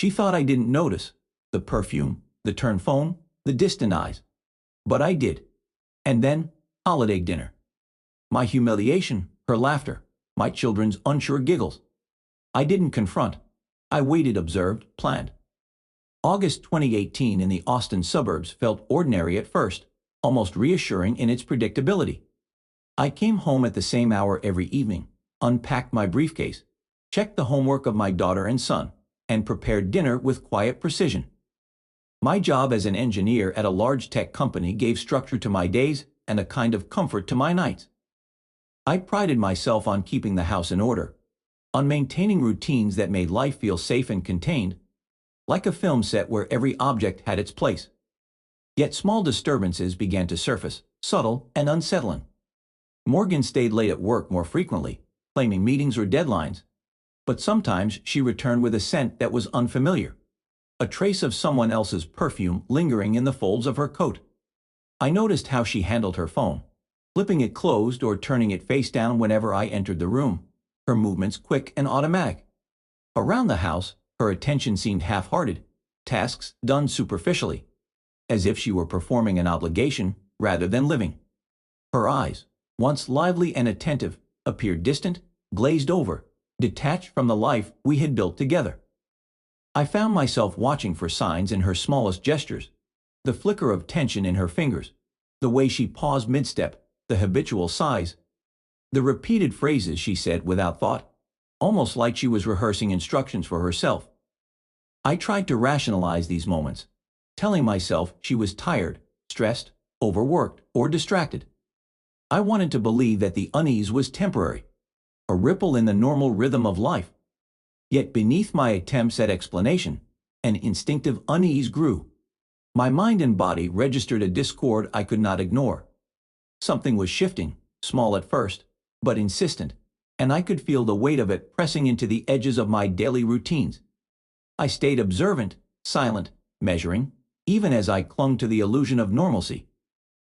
She thought I didn't notice the perfume, the turned phone, the distant eyes. But I did. And then, holiday dinner. My humiliation, her laughter, my children's unsure giggles. I didn't confront. I waited, observed, planned. August 2018 in the Austin suburbs felt ordinary at first, almost reassuring in its predictability. I came home at the same hour every evening, unpacked my briefcase, checked the homework of my daughter and son, and prepared dinner with quiet precision. My job as an engineer at a large tech company gave structure to my days and a kind of comfort to my nights. I prided myself on keeping the house in order, on maintaining routines that made life feel safe and contained, like a film set where every object had its place. Yet small disturbances began to surface, subtle and unsettling. Morgan stayed late at work more frequently, claiming meetings or deadlines, but sometimes she returned with a scent that was unfamiliar, a trace of someone else's perfume lingering in the folds of her coat. I noticed how she handled her phone, flipping it closed or turning it face down whenever I entered the room, her movements quick and automatic. Around the house, her attention seemed half-hearted, tasks done superficially, as if she were performing an obligation rather than living. Her eyes, once lively and attentive, appeared distant, glazed over, detached from the life we had built together. I found myself watching for signs in her smallest gestures, the flicker of tension in her fingers, the way she paused mid-step, the habitual sighs, the repeated phrases she said without thought, almost like she was rehearsing instructions for herself. I tried to rationalize these moments, telling myself she was tired, stressed, overworked, or distracted. I wanted to believe that the unease was temporary, a ripple in the normal rhythm of life. Yet beneath my attempts at explanation, an instinctive unease grew. My mind and body registered a discord I could not ignore. Something was shifting, small at first, but insistent, and I could feel the weight of it pressing into the edges of my daily routines. I stayed observant, silent, measuring, even as I clung to the illusion of normalcy,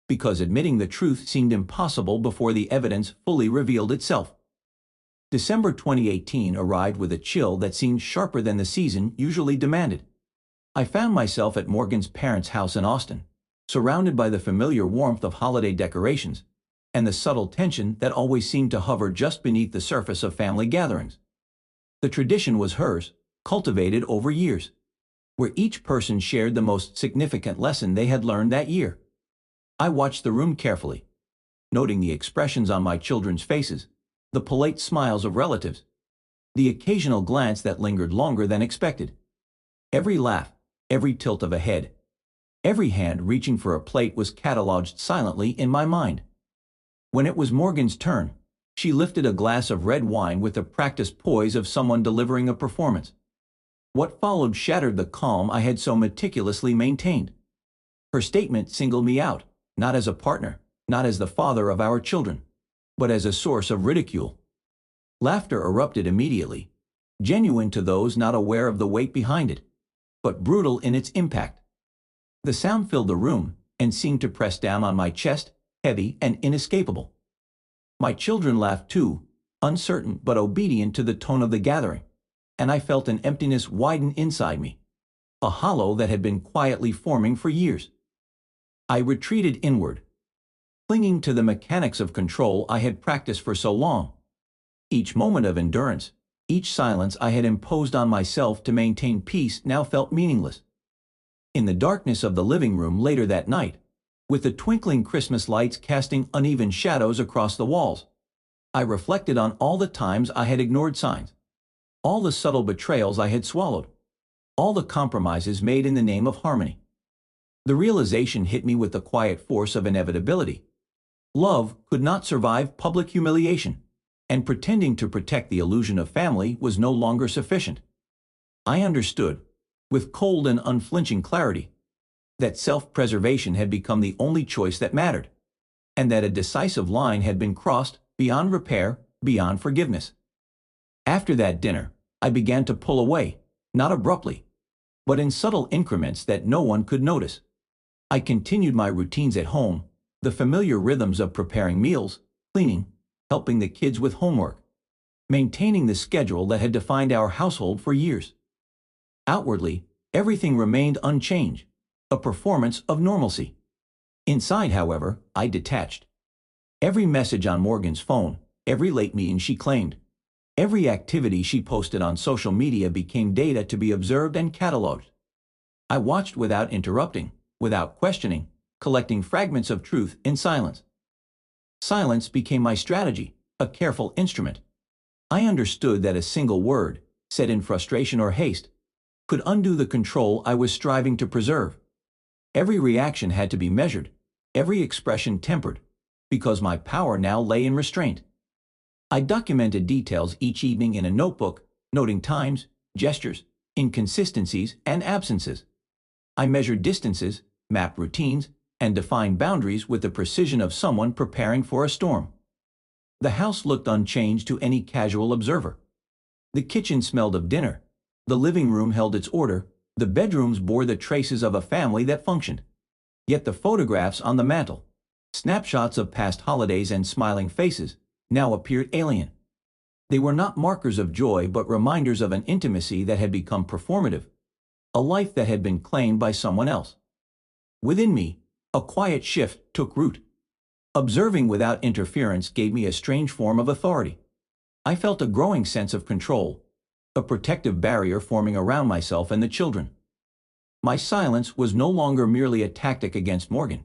because admitting the truth seemed impossible before the evidence fully revealed itself. December 2018 arrived with a chill that seemed sharper than the season usually demanded. I found myself at Morgan's parents' house in Austin, surrounded by the familiar warmth of holiday decorations and the subtle tension that always seemed to hover just beneath the surface of family gatherings. The tradition was hers, cultivated over years, where each person shared the most significant lesson they had learned that year. I watched the room carefully, noting the expressions on my children's faces, the polite smiles of relatives, the occasional glance that lingered longer than expected. Every laugh, every tilt of a head, every hand reaching for a plate was catalogued silently in my mind. When it was Morgan's turn, she lifted a glass of red wine with the practiced poise of someone delivering a performance. What followed shattered the calm I had so meticulously maintained. Her statement singled me out, not as a partner, not as the father of our children, but as a source of ridicule. Laughter erupted immediately, genuine to those not aware of the weight behind it, but brutal in its impact. The sound filled the room and seemed to press down on my chest, heavy and inescapable. My children laughed too, uncertain but obedient to the tone of the gathering, and I felt an emptiness widen inside me, a hollow that had been quietly forming for years. I retreated inward, clinging to the mechanics of control I had practiced for so long. Each moment of endurance, each silence I had imposed on myself to maintain peace now felt meaningless. In the darkness of the living room later that night, with the twinkling Christmas lights casting uneven shadows across the walls, I reflected on all the times I had ignored signs, all the subtle betrayals I had swallowed, all the compromises made in the name of harmony. The realization hit me with the quiet force of inevitability. Love could not survive public humiliation, and pretending to protect the illusion of family was no longer sufficient. I understood, with cold and unflinching clarity, that self-preservation had become the only choice that mattered, and that a decisive line had been crossed beyond repair, beyond forgiveness. After that dinner, I began to pull away, not abruptly, but in subtle increments that no one could notice. I continued my routines at home, the familiar rhythms of preparing meals, cleaning, helping the kids with homework, maintaining the schedule that had defined our household for years. Outwardly, everything remained unchanged, a performance of normalcy. Inside, however, I detached. Every message on Morgan's phone, every late meeting she claimed, every activity she posted on social media became data to be observed and cataloged. I watched without interrupting, without questioning, collecting fragments of truth in silence. Silence became my strategy, a careful instrument. I understood that a single word, said in frustration or haste, could undo the control I was striving to preserve. Every reaction had to be measured, every expression tempered, because my power now lay in restraint. I documented details each evening in a notebook, noting times, gestures, inconsistencies, and absences. I measured distances, mapped routines, and defined boundaries with the precision of someone preparing for a storm. The house looked unchanged to any casual observer. The kitchen smelled of dinner, the living room held its order, the bedrooms bore the traces of a family that functioned. Yet the photographs on the mantel, snapshots of past holidays and smiling faces, now appeared alien. They were not markers of joy but reminders of an intimacy that had become performative, a life that had been claimed by someone else. Within me, a quiet shift took root. Observing without interference gave me a strange form of authority. I felt a growing sense of control, a protective barrier forming around myself and the children. My silence was no longer merely a tactic against Morgan.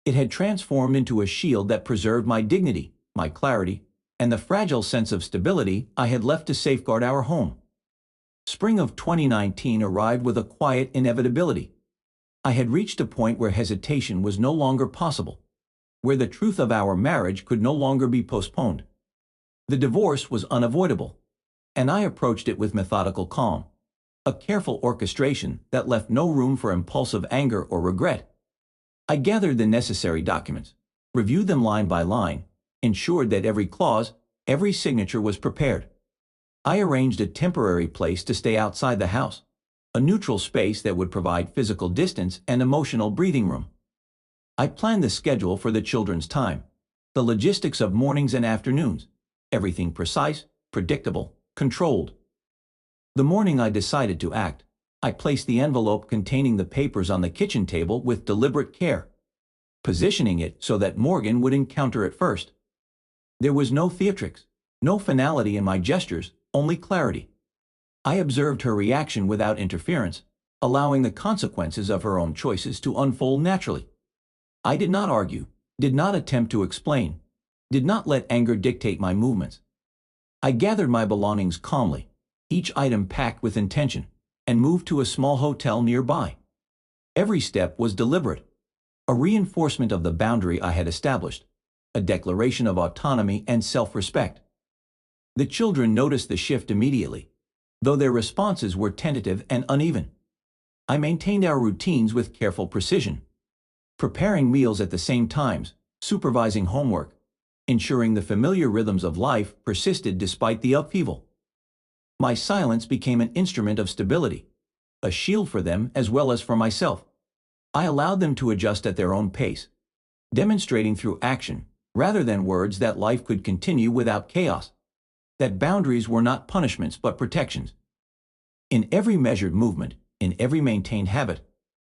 It had transformed into a shield that preserved my dignity, my clarity, and the fragile sense of stability I had left to safeguard our home. Spring of 2019 arrived with a quiet inevitability. I had reached a point where hesitation was no longer possible, where the truth of our marriage could no longer be postponed. The divorce was unavoidable, and I approached it with methodical calm, a careful orchestration that left no room for impulsive anger or regret. I gathered the necessary documents, reviewed them line by line, ensured that every clause, every signature was prepared. I arranged a temporary place to stay outside the house, a neutral space that would provide physical distance and emotional breathing room. I planned the schedule for the children's time, the logistics of mornings and afternoons, everything precise, predictable, controlled. The morning I decided to act, I placed the envelope containing the papers on the kitchen table with deliberate care, positioning it so that Morgan would encounter it first. There was no theatrics, no finality in my gestures, only clarity. I observed her reaction without interference, allowing the consequences of her own choices to unfold naturally. I did not argue, did not attempt to explain, did not let anger dictate my movements. I gathered my belongings calmly, each item packed with intention, and moved to a small hotel nearby. Every step was deliberate, a reinforcement of the boundary I had established, a declaration of autonomy and self-respect. The children noticed the shift immediately, though their responses were tentative and uneven. I maintained our routines with careful precision, preparing meals at the same times, supervising homework, ensuring the familiar rhythms of life persisted despite the upheaval. My silence became an instrument of stability, a shield for them as well as for myself. I allowed them to adjust at their own pace, demonstrating through action, rather than words, that life could continue without chaos, that boundaries were not punishments but protections. In every measured movement, in every maintained habit,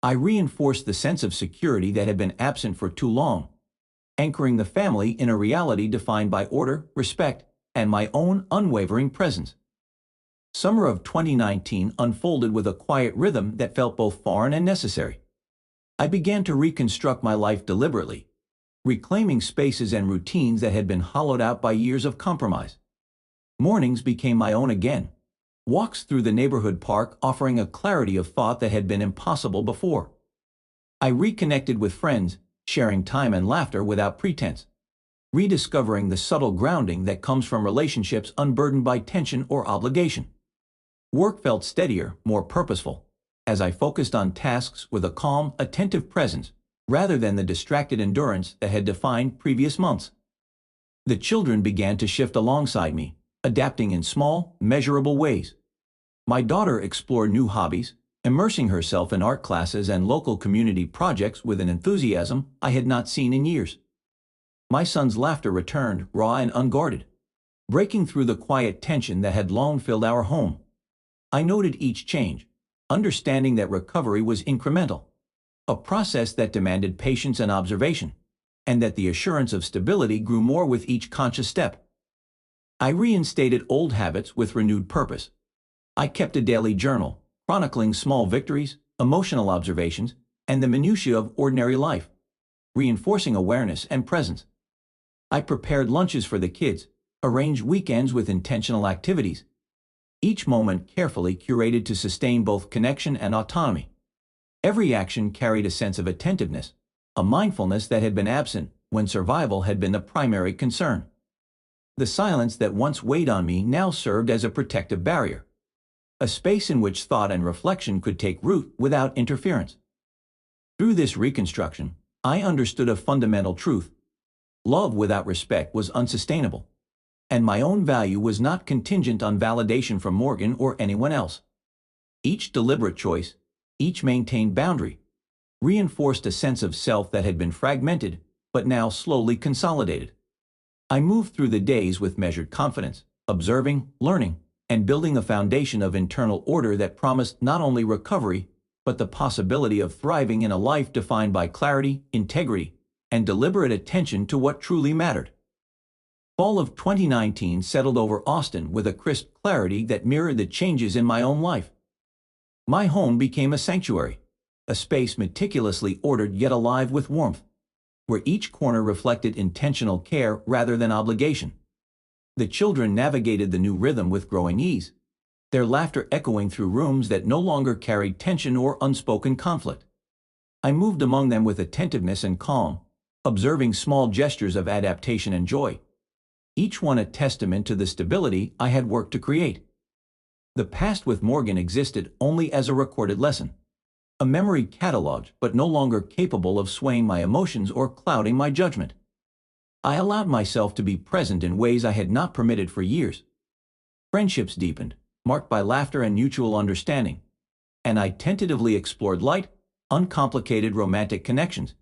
I reinforced the sense of security that had been absent for too long, anchoring the family in a reality defined by order, respect, and my own unwavering presence. Summer of 2019 unfolded with a quiet rhythm that felt both foreign and necessary. I began to reconstruct my life deliberately, reclaiming spaces and routines that had been hollowed out by years of compromise. Mornings became my own again, walks through the neighborhood park offering a clarity of thought that had been impossible before. I reconnected with friends, sharing time and laughter without pretense, rediscovering the subtle grounding that comes from relationships unburdened by tension or obligation. Work felt steadier, more purposeful, as I focused on tasks with a calm, attentive presence, rather than the distracted endurance that had defined previous months. The children began to shift alongside me, adapting in small, measurable ways. My daughter explored new hobbies, immersing herself in art classes and local community projects with an enthusiasm I had not seen in years. My son's laughter returned, raw and unguarded, breaking through the quiet tension that had long filled our home. I noted each change, understanding that recovery was incremental, a process that demanded patience and observation, and that the assurance of stability grew more with each conscious step. I reinstated old habits with renewed purpose. I kept a daily journal, chronicling small victories, emotional observations, and the minutiae of ordinary life, reinforcing awareness and presence. I prepared lunches for the kids, arranged weekends with intentional activities, each moment carefully curated to sustain both connection and autonomy. Every action carried a sense of attentiveness, a mindfulness that had been absent when survival had been the primary concern. The silence that once weighed on me now served as a protective barrier, a space in which thought and reflection could take root without interference. Through this reconstruction, I understood a fundamental truth. Love without respect was unsustainable, and my own value was not contingent on validation from Morgan or anyone else. Each deliberate choice, each maintained boundary, reinforced a sense of self that had been fragmented but now slowly consolidated. I moved through the days with measured confidence, observing, learning, and building a foundation of internal order that promised not only recovery, but the possibility of thriving in a life defined by clarity, integrity, and deliberate attention to what truly mattered. Fall of 2019 settled over Austin with a crisp clarity that mirrored the changes in my own life. My home became a sanctuary, a space meticulously ordered yet alive with warmth, where each corner reflected intentional care rather than obligation. The children navigated the new rhythm with growing ease, their laughter echoing through rooms that no longer carried tension or unspoken conflict. I moved among them with attentiveness and calm, observing small gestures of adaptation and joy, each one a testament to the stability I had worked to create. The past with Morgan existed only as a recorded lesson, a memory catalogued but no longer capable of swaying my emotions or clouding my judgment. I allowed myself to be present in ways I had not permitted for years. Friendships deepened, marked by laughter and mutual understanding, and I tentatively explored light, uncomplicated romantic connections,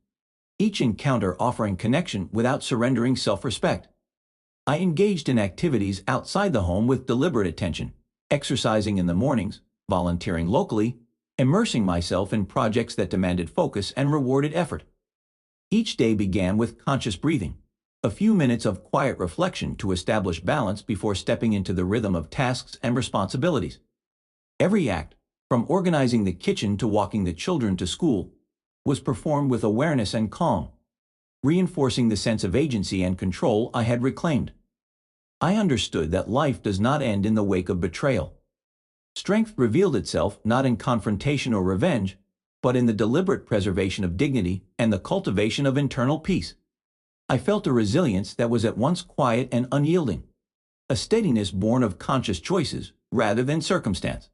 each encounter offering connection without surrendering self-respect. I engaged in activities outside the home with deliberate attention, exercising in the mornings, volunteering locally, immersing myself in projects that demanded focus and rewarded effort. Each day began with conscious breathing, a few minutes of quiet reflection to establish balance before stepping into the rhythm of tasks and responsibilities. Every act, from organizing the kitchen to walking the children to school, was performed with awareness and calm, reinforcing the sense of agency and control I had reclaimed. I understood that life does not end in the wake of betrayal. Strength revealed itself not in confrontation or revenge, but in the deliberate preservation of dignity and the cultivation of internal peace. I felt a resilience that was at once quiet and unyielding, a steadiness born of conscious choices rather than circumstance.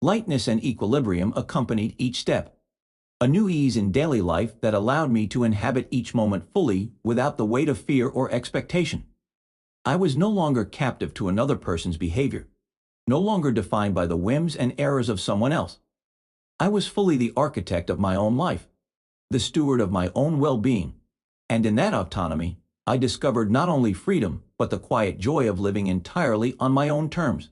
Lightness and equilibrium accompanied each step, a new ease in daily life that allowed me to inhabit each moment fully without the weight of fear or expectation. I was no longer captive to another person's behavior, no longer defined by the whims and errors of someone else. I was fully the architect of my own life, the steward of my own well-being, and in that autonomy, I discovered not only freedom but the quiet joy of living entirely on my own terms.